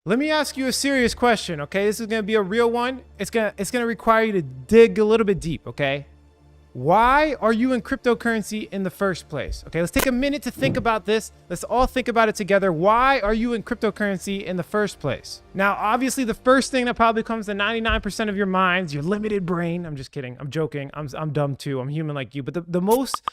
Let me ask you a serious question, okay? This is gonna be a real one. It's gonna require you to dig a little bit deep, okay? Why are you in cryptocurrency in the first place? Okay, let's take a minute to think about this. Let's all think about it together. Why are you in cryptocurrency in the first place? Now, obviously, the first thing that probably comes to 99% of your minds, your limited brain. I'm just kidding. I'm joking. I'm dumb too. I'm human like you. But the most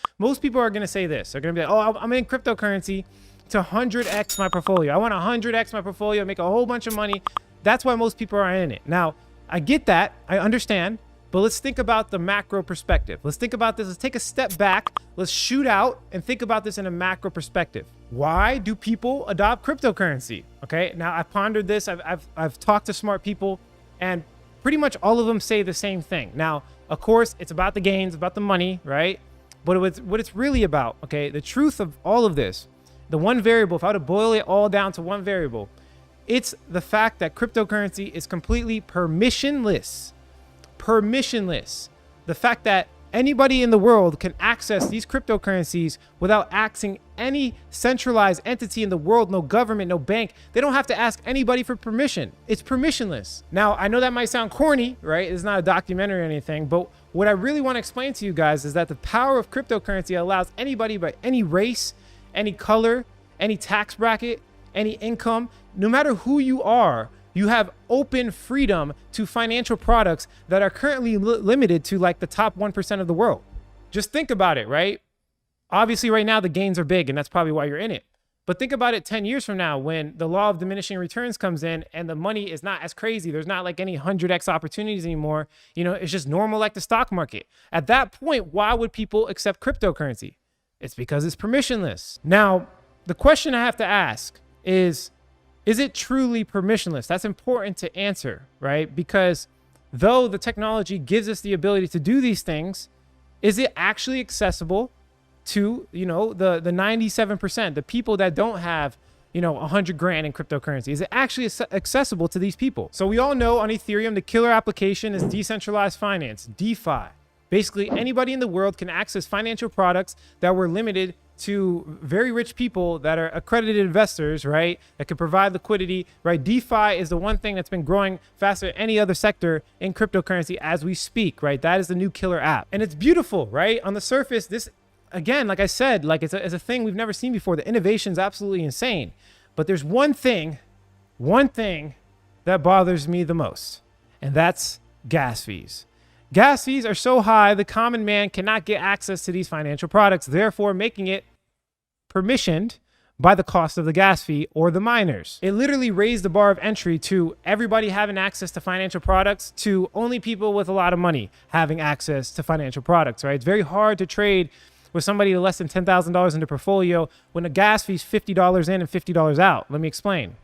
people are gonna say this. They're gonna be like, oh, I'm in cryptocurrency to 100x my portfolio. I want to 100x my portfolio, make a whole bunch of money. That's why most people are in it. Now, I get that. I understand. But let's think about the macro perspective. Let's think about this. Let's take a step back. Let's shoot out and think about this in a macro perspective. Why do people adopt cryptocurrency? Okay, now I've pondered this. I've talked to smart people, and pretty much all of them say the same thing. Now, of course, it's about the gains, about the money, right? But what it's really about, okay, the truth of all of this, the one variable, if I were to boil it all down to one variable, it's the fact that cryptocurrency is completely permissionless. Permissionless. The fact that anybody in the world can access these cryptocurrencies without asking any centralized entity in the world, no government, no bank. They don't have to ask anybody for permission. It's permissionless. Now, I know that might sound corny, right? It's not a documentary or anything, but what I really want to explain to you guys is that the power of cryptocurrency allows anybody by any race, any color, any tax bracket, any income, no matter who you are, you have open freedom to financial products that are currently limited to like the top 1% of the world. Just think about it, right? Obviously right now the gains are big and that's probably why you're in it. But think about it 10 years from now when the law of diminishing returns comes in and the money is not as crazy. There's not like any 100x opportunities anymore. You know, it's just normal like the stock market. At that point, why would people accept cryptocurrency? It's because it's permissionless. Now, the question I have to ask is it truly permissionless? That's important to answer, right? Because though the technology gives us the ability to do these things, is it actually accessible to, you know, the 97%, the people that don't have, you know, 100 grand in cryptocurrency? Is it actually accessible to these people? So we all know on Ethereum, the killer application is decentralized finance, DeFi. Basically, anybody in the world can access financial products that were limited to very rich people that are accredited investors, right? That can provide liquidity, right? DeFi is the one thing that's been growing faster than any other sector in cryptocurrency as we speak, right? That is the new killer app. And it's beautiful, right? On the surface, this, again, like I said, like it's a thing we've never seen before. The innovation is absolutely insane. But there's one thing that bothers me the most, and that's gas fees. Gas fees are so high, the common man cannot get access to these financial products, therefore making it permissioned by the cost of the gas fee or the miners. It literally raised the bar of entry to everybody having access to financial products to only people with a lot of money having access to financial products, right? It's very hard to trade with somebody with less than $10,000 in their portfolio when the gas fee's $50 in and $50 out. Let me explain.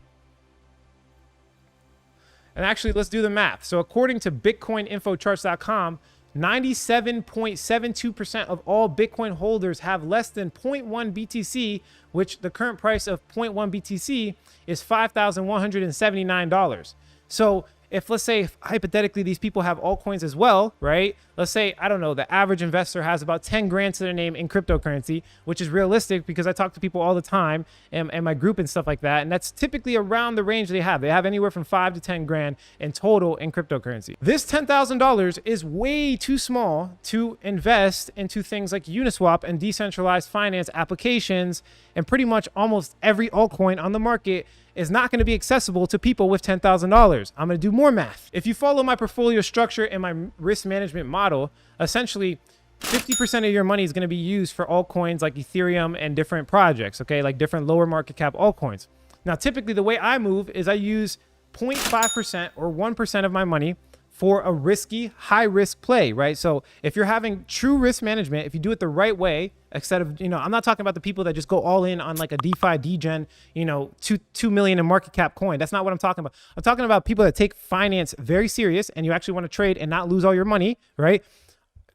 And actually, let's do the math. So according to BitcoinInfoCharts.com, 97.72% of all Bitcoin holders have less than 0.1 BTC, which the current price of 0.1 BTC is $5,179. So if, let's say, hypothetically, these people have altcoins as well, right? Let's say, I don't know, the average investor has about 10 grand to their name in cryptocurrency, which is realistic because I talk to people all the time and my group and stuff like that. And that's typically around the range they have. They have anywhere from 5 to 10 grand in total in cryptocurrency. This $10,000 is way too small to invest into things like Uniswap and decentralized finance applications, and pretty much almost every altcoin on the market is not going to be accessible to people with $10,000. I'm going to do more math. If you follow my portfolio structure and my risk management model, essentially 50% of your money is going to be used for altcoins like Ethereum and different projects, okay? Like different lower market cap altcoins. Now, typically the way I move is I use 0.5% or 1% of my money for a risky, high risk play, right? So if you're having true risk management, if you do it the right way, instead of, you know, I'm not talking about the people that just go all in on like a DeFi degen, you know, 2 million in market cap coin. That's not what I'm talking about. I'm talking about people that take finance very serious and you actually want to trade and not lose all your money, right?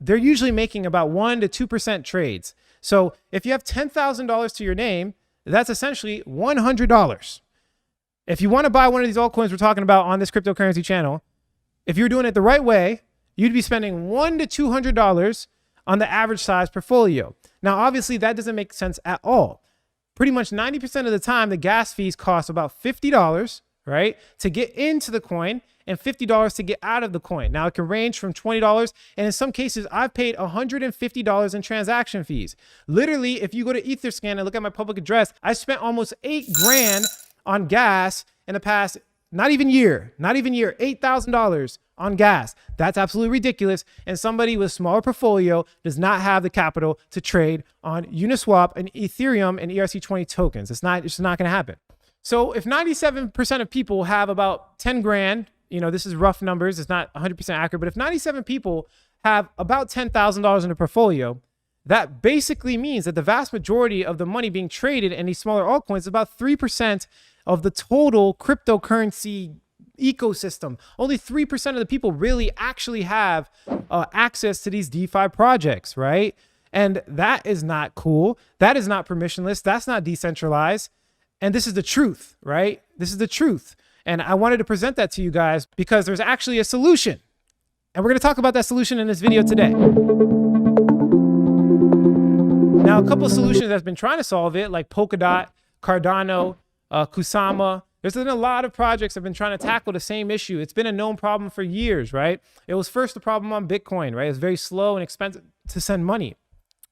They're usually making about 1 to 2% trades. So if you have $10,000 to your name, that's essentially $100. If you want to buy one of these altcoins we're talking about on this cryptocurrency channel, if you're doing it the right way, you'd be spending $100 to $200 on the average size portfolio. Now, obviously, that doesn't make sense at all. Pretty much 90% of the time, the gas fees cost about $50, right, to get into the coin and $50 to get out of the coin. Now it can range from $20, and in some cases I've paid $150 in transaction fees. Literally, if you go to Etherscan and look at my public address, I spent almost 8 grand on gas in the past, not even year, $8,000 on gas. That's absolutely ridiculous. And somebody with a smaller portfolio does not have the capital to trade on Uniswap and Ethereum and ERC20 tokens. It's just not going to happen. So if 97% of people have about 10 grand, this is rough numbers, it's not 100% accurate, but if 97 people have about $10,000 in a portfolio, that basically means that the vast majority of the money being traded in these smaller altcoins is about 3% of the total cryptocurrency ecosystem. Only 3% of the people really actually have access to these DeFi projects, right? And that is not cool. That is not permissionless. That's not decentralized. And this is the truth, right? This is the truth. And I wanted to present that to you guys because there's actually a solution. And we're going to talk about that solution in this video today. Now, a couple of solutions that's been trying to solve it, like Polkadot, Cardano, Kusama. There's been a lot of projects that have been trying to tackle the same issue. It's been a known problem for years, right? It was first a problem on Bitcoin, right? It's very slow and expensive to send money.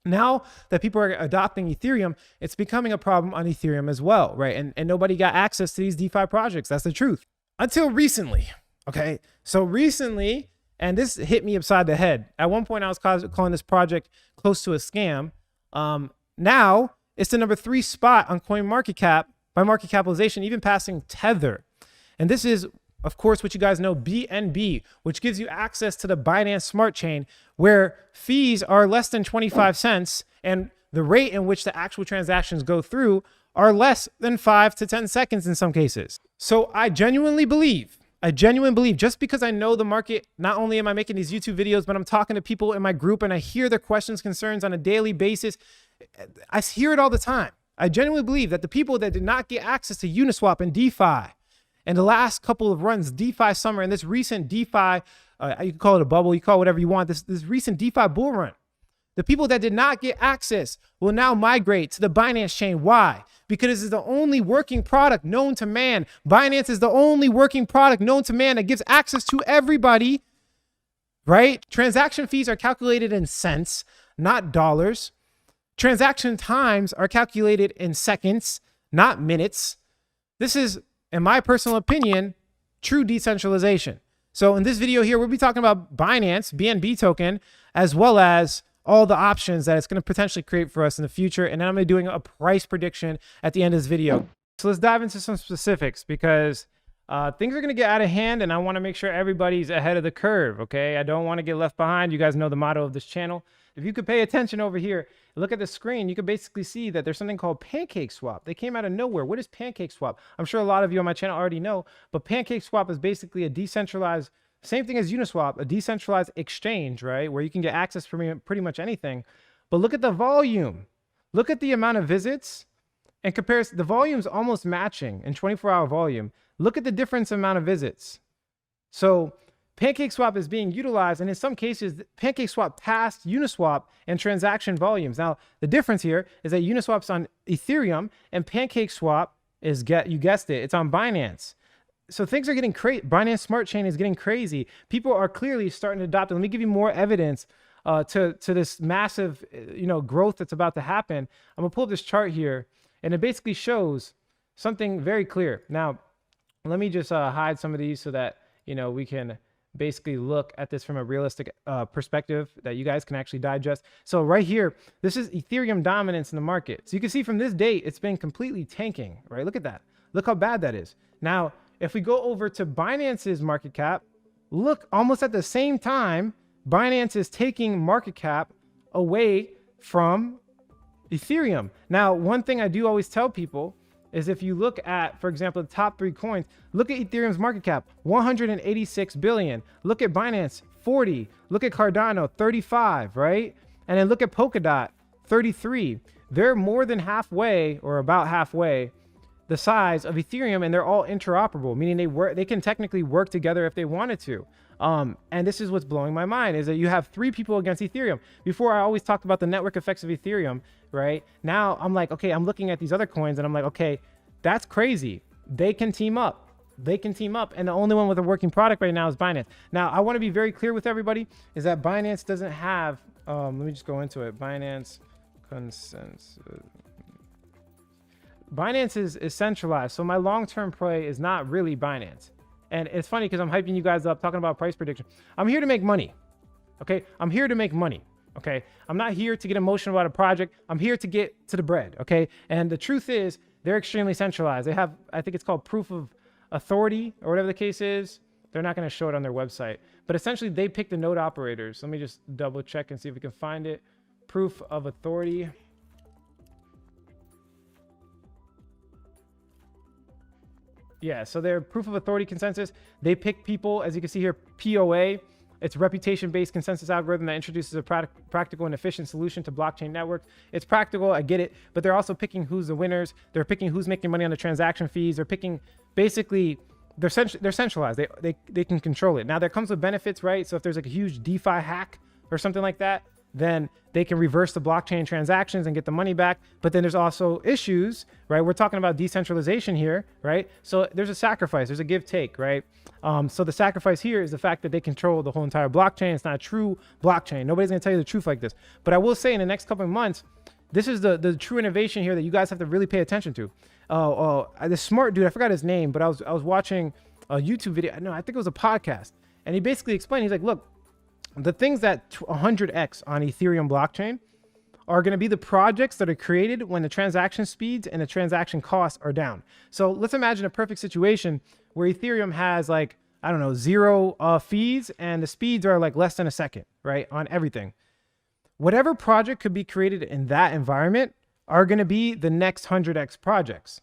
Now that people are adopting Ethereum, it's becoming a problem on Ethereum as well, right? And nobody got access to these DeFi projects. That's the truth. Until recently, okay? So recently, and this hit me upside the head. At one point, I was calling this project close to a scam. Now, it's the number 3 spot on CoinMarketCap by market capitalization, even passing Tether. And this is, of course, what you guys know, BNB, which gives you access to the Binance Smart Chain, where fees are less than 25 cents and the rate in which the actual transactions go through are less than 5 to 10 seconds in some cases. So I genuinely believe, just because I know the market, not only am I making these YouTube videos, but I'm talking to people in my group and I hear their questions, concerns on a daily basis. I hear it all the time. I genuinely believe that the people that did not get access to Uniswap and DeFi and the last couple of runs, DeFi summer, and this recent DeFi, you can call it a bubble, you call it whatever you want, this recent DeFi bull run, the people that did not get access will now migrate to the Binance chain. Why? Because this is the only working product known to man. Binance is the only working product known to man that gives access to everybody, right? Transaction fees are calculated in cents, not dollars. Transaction times are calculated in seconds, not minutes. This is, in my personal opinion, true decentralization. So in this video here, we'll be talking about Binance BNB token, as well as all the options that it's going to potentially create for us in the future. And then I'm going to be doing a price prediction at the end of this video. So let's dive into some specifics because things are going to get out of hand and I want to make sure everybody's ahead of the curve. Okay. I don't want to get left behind. You guys know the motto of this channel. If you could pay attention over here, look at the screen, you could basically see that there's something called PancakeSwap. They came out of nowhere. What is PancakeSwap? I'm sure a lot of you on my channel already know, but PancakeSwap is basically a decentralized, same thing as Uniswap, a decentralized exchange, right? Where you can get access for pretty much anything. But look at the volume. Look at the amount of visits and compare. The volume's almost matching in 24-hour volume. Look at the difference amount of visits. So PancakeSwap is being utilized, and in some cases, PancakeSwap passed Uniswap and transaction volumes. Now, the difference here is that Uniswap's on Ethereum, and PancakeSwap is, you guessed it, it's on Binance. So things are getting crazy. Binance Smart Chain is getting crazy. People are clearly starting to adopt it. Let me give you more evidence to this massive, growth that's about to happen. I'm gonna pull up this chart here, and it basically shows something very clear. Now, let me just hide some of these so that we can basically look at this from a realistic perspective that you guys can actually digest. So right here, this is Ethereum dominance in the market. So you can see from this date, it's been completely tanking, right? Look at that. Look how bad that is. Now, if we go over to Binance's market cap, look, almost at the same time, Binance is taking market cap away from Ethereum. Now, one thing I do always tell people is if you look at, for example, the top 3 coins, look at Ethereum's market cap, 186 billion. Look at Binance, 40. Look at Cardano, 35, right? And then look at Polkadot, 33. They're more than halfway or about halfway the size of Ethereum, and they're all interoperable, meaning they can technically work together if they wanted to. And this is what's blowing my mind is that you have 3 people against Ethereum. Before I always talked about the network effects of Ethereum, right? Now I'm like, okay, I'm looking at these other coins and I'm like, okay, that's crazy. They can team up. they can team up. And the only one with a working product right now is Binance. Now, I want to be very clear with everybody is that Binance doesn't have, let me just go into it. Binance consensus. Binance is centralized. So my long-term play is not really Binance. And it's funny because I'm hyping you guys up talking about price prediction. I'm here to make money. Okay. I'm here to make money. Okay. I'm not here to get emotional about a project. I'm here to get to the bread. Okay. And the truth is they're extremely centralized. They have, I think it's called proof of authority or whatever the case is. They're not going to show it on their website, but essentially they pick the node operators. Let me just double check and see if we can find it. Proof of authority. Yeah, so their proof of authority consensus, they pick people, as you can see here, POA. It's reputation-based consensus algorithm that introduces a practical and efficient solution to blockchain networks. It's practical, I get it, but they're also picking who's the winners. They're picking who's making money on the transaction fees. They're picking, basically, they're centralized. They can control it. Now, there comes with benefits, right? So if there's like a huge DeFi hack or something like that, then they can reverse the blockchain transactions and get the money back. But then there's also issues, right? We're talking about decentralization here, right? So there's a sacrifice, there's a give take, right? So the sacrifice here is the fact that they control the whole entire blockchain. It's not a true blockchain. Nobody's gonna tell you the truth like this. But I will say in the next couple of months, this is the true innovation here that you guys have to really pay attention to. This smart dude, I forgot his name, but I was watching a YouTube video. No, I think it was a podcast. And he basically explained, he's like, look, the things that 100x on Ethereum blockchain are going to be the projects that are created when the transaction speeds and the transaction costs are down. So let's imagine a perfect situation where Ethereum has like, I don't know, 0 fees and the speeds are like less than a second, right? On everything. Whatever project could be created in that environment are going to be the next 100x projects.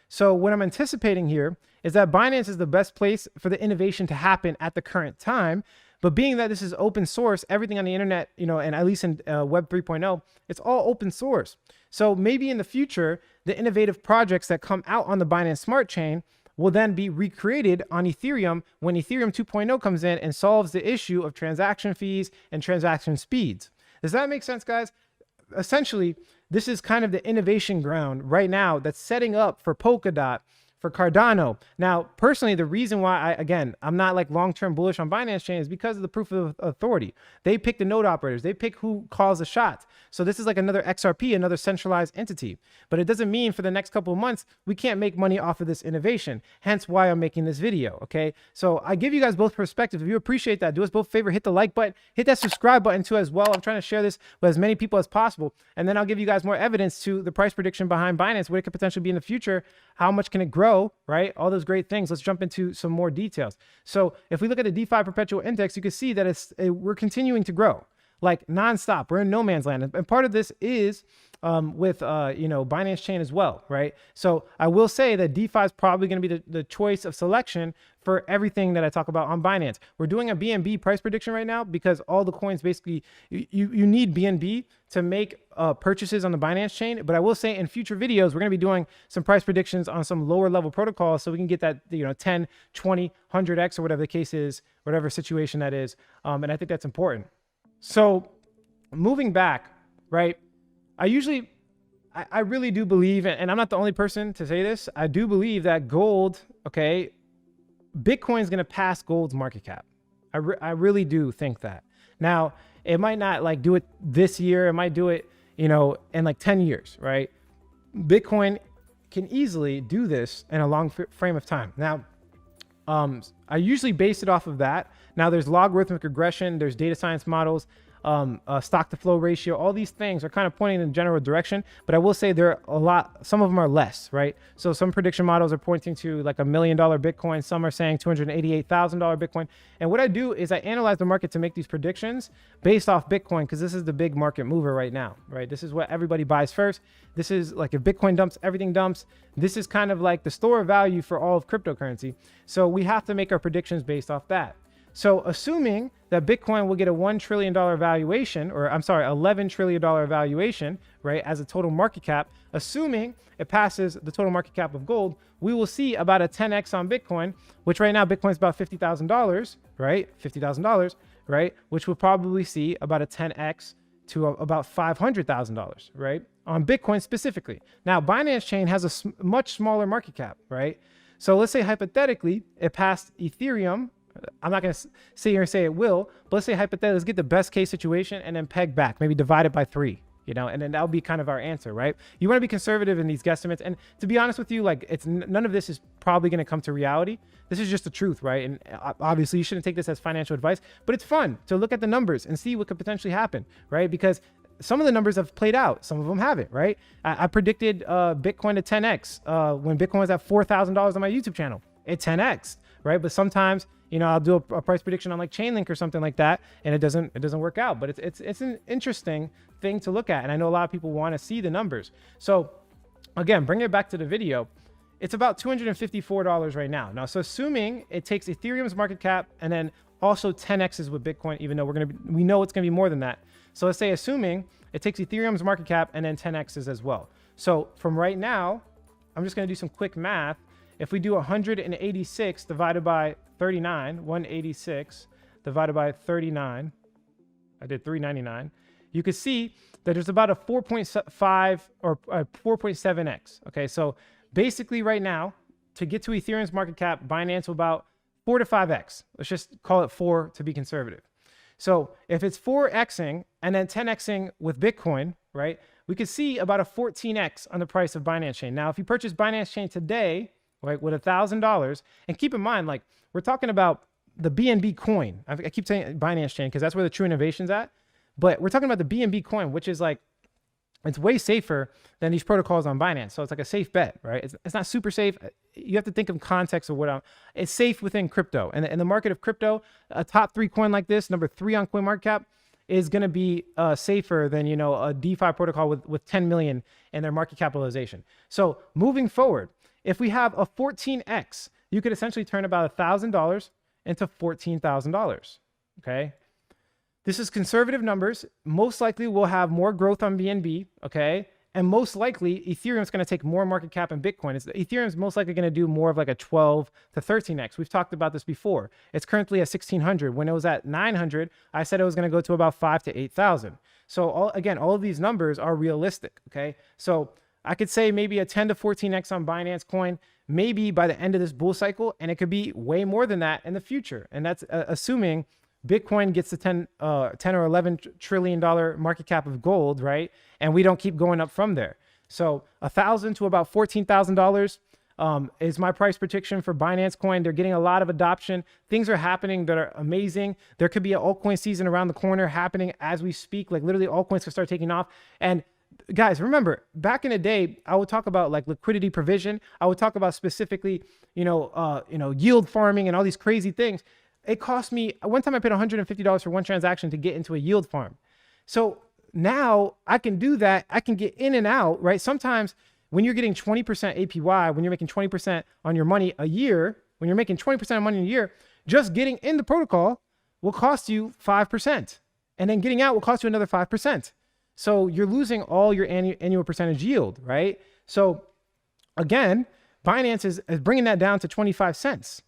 So what I'm anticipating here is that Binance is the best place for the innovation to happen at the current time. But being that this is open source, everything on the internet, you know, and at least in Web 3.0, it's all open source. So maybe in the future, the innovative projects that come out on the Binance Smart Chain will then be recreated on Ethereum when Ethereum 2.0 comes in and solves the issue of transaction fees and transaction speeds. Does that make sense, guys? Essentially, this is kind of the innovation ground right now that's setting up for Polkadot, for Cardano. Now, personally, the reason why I'm not like long-term bullish on Binance Chain is because of the proof of authority. They pick the node operators. They pick who calls the shots. So this is like another XRP, another centralized entity. But it doesn't mean for the next couple of months, we can't make money off of this innovation. Hence why I'm making this video, okay? So I give you guys both perspectives. If you appreciate that, do us both a favor, hit the like button, hit that subscribe button too as well. I'm trying to share this with as many people as possible. And then I'll give you guys more evidence to the price prediction behind Binance, what it could potentially be in the future, how much can it grow, right? All those great things. Let's jump into some more details. So if we look at the DeFi perpetual index, you can see that we're continuing to grow like nonstop. We're in no man's land. And part of this is with Binance Chain as well, right? So I will say that DeFi is probably going to be the choice of selection for everything that I talk about on Binance. We're doing a BNB price prediction right now because all the coins basically, you need BNB to make purchases on the Binance chain. But I will say in future videos, we're going to be doing some price predictions on some lower level protocols so we can get that, 10, 20, 100x or whatever the case is, whatever situation that is. And I think that's important. So moving back, right? I really do believe, and I'm not the only person to say this, I do believe that gold, okay, Bitcoin is going to pass gold's market cap. I really do think that. Now, it might not like do it this year. It might do it, in like 10 years, right? Bitcoin can easily do this in a long frame of time. Now, I usually base it off of that. Now there's logarithmic regression, there's data science models, stock to flow ratio, all these things are kind of pointing in a general direction, but I will say there are a lot, some of them are less, right? So some prediction models are pointing to like $1 million Bitcoin. Some are saying $288,000 Bitcoin. And what I do is I analyze the market to make these predictions based off Bitcoin, because this is the big market mover right now, right? This is what everybody buys first. This is like if Bitcoin dumps, everything dumps. This is kind of like the store of value for all of cryptocurrency. So we have to make our predictions based off that. So assuming that Bitcoin will get a $1 trillion valuation, or I'm sorry, $11 trillion valuation, right, as a total market cap, assuming it passes the total market cap of gold, we will see about a 10x on Bitcoin, which right now Bitcoin is about $50,000, right? $50,000, right? Which will probably see about a 10x to about $500,000, right? On Bitcoin specifically. Now, Binance Chain has a much smaller market cap, right? So let's say hypothetically it passed Ethereum. I'm not going to sit here and say it will, but let's say hypothetically, let's get the best case situation and then peg back, maybe divide it by 3, you know, and then that'll be kind of our answer, right? You want to be conservative in these guesstimates. And to be honest with you, like none of this is probably going to come to reality. This is just the truth, right? And obviously you shouldn't take this as financial advice, but it's fun to look at the numbers and see what could potentially happen, right? Because some of the numbers have played out, some of them haven't, right? I predicted Bitcoin to 10x when Bitcoin was at $4,000 on my YouTube channel. It 10x, right? But sometimes, you know, I'll do a price prediction on like Chainlink or something like that, and it doesn't work out. But it's an interesting thing to look at, and I know a lot of people want to see the numbers. So again, bring it back to the video. It's about $254 right now. Now, so assuming it takes Ethereum's market cap and then also 10x's with Bitcoin, even though we know it's gonna be more than that. So let's say assuming it takes Ethereum's market cap and then 10x's as well. So from right now, I'm just gonna do some quick math. If we do 186 divided by 39, 186 divided by 39, I did 399. You can see that there's about a 4.5 or 4.7x. Okay, so basically right now, to get to Ethereum's market cap, Binance will about 4 to 5x. Let's just call it 4 to be conservative. So if it's 4xing and then 10xing with Bitcoin, right, we could see about a 14x on the price of Binance Chain. Now, if you purchase Binance Chain today, right, with $1,000, and keep in mind, like, we're talking about the BNB coin. I keep saying Binance Chain because that's where the true innovation's at. But we're talking about the BNB coin, which is like, it's way safer than these protocols on Binance. So it's like a safe bet, right? It's not super safe. You have to think of context of what it's safe within crypto. And in the market of crypto, a top 3 coin like this, number 3 on CoinMarketCap, is going to be safer than, you know, a DeFi protocol with 10 million in their market capitalization. So moving forward, if we have a 14x, you could essentially turn about $1,000 into $14,000. Okay. This is conservative numbers. Most likely we'll have more growth on BNB. Okay. And most likely Ethereum is going to take more market cap than Bitcoin. Ethereum is most likely going to do more of like a 12 to 13x. We've talked about this before. It's currently at 1,600. When it was at 900, I said it was going to go to about 5,000 to 8,000. So all of these numbers are realistic. Okay. So I could say maybe a 10 to 14x on Binance coin, maybe by the end of this bull cycle, and it could be way more than that in the future. And that's assuming Bitcoin gets to 10 or $11 trillion market cap of gold, right? And we don't keep going up from there. So $1,000 to about $14,000 is my price prediction for Binance coin. They're getting a lot of adoption. Things are happening that are amazing. There could be an altcoin season around the corner happening as we speak. Like literally altcoins could start taking off. And guys, remember, back in the day, I would talk about like liquidity provision. I would talk about specifically, yield farming and all these crazy things. It cost me, one time I paid $150 for one transaction to get into a yield farm. So now I can do that. I can get in and out, right? Sometimes when you're getting 20% APY, when you're making 20% on your money a year, when you're making 20% of money in a year, just getting in the protocol will cost you 5%. And then getting out will cost you another 5%. So you're losing all your annual percentage yield, right? So again, Binance is bringing that down to 25 cents.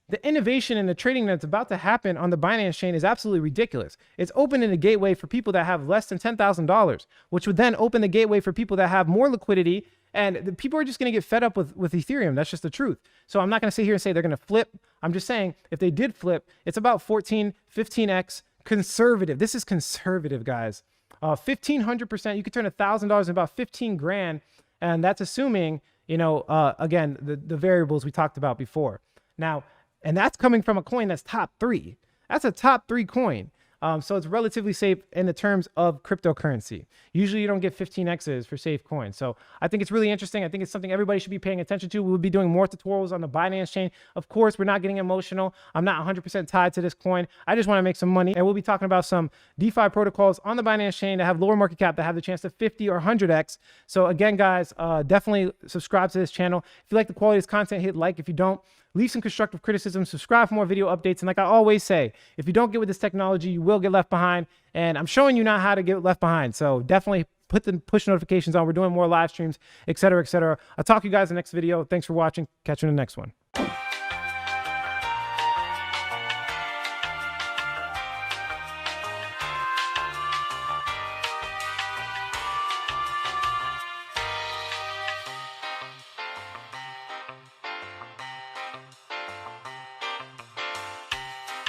The innovation and the trading that's about to happen on the Binance chain is absolutely ridiculous. It's opening a gateway for people that have less than $10,000, which would then open the gateway for people that have more liquidity. And the people are just going to get fed up with Ethereum. That's just the truth. So I'm not going to sit here and say they're going to flip. I'm just saying if they did flip, it's about 14, 15x conservative. This is conservative, guys. 1,500%. You could turn $1,000 into about 15 grand. And that's assuming, again, the variables we talked about before. Now, and that's coming from a coin that's top 3. That's a top 3 coin. So it's relatively safe in the terms of cryptocurrency. Usually you don't get 15x's for safe coins. So I think it's really interesting. I think it's something everybody should be paying attention to. We'll be doing more tutorials on the Binance chain. Of course, we're not getting emotional. I'm not 100% tied to this coin. I just want to make some money. And we'll be talking about some DeFi protocols on the Binance chain that have lower market cap, that have the chance to 50 or 100x. So again, guys, definitely subscribe to this channel. If you like the quality of this content, hit like. If you don't, leave some constructive criticism, subscribe for more video updates. And like I always say, if you don't get with this technology, you will get left behind. And I'm showing you now how to get left behind. So definitely put the push notifications on. We're doing more live streams, et cetera, et cetera. I'll talk to you guys in the next video. Thanks for watching. Catch you in the next one.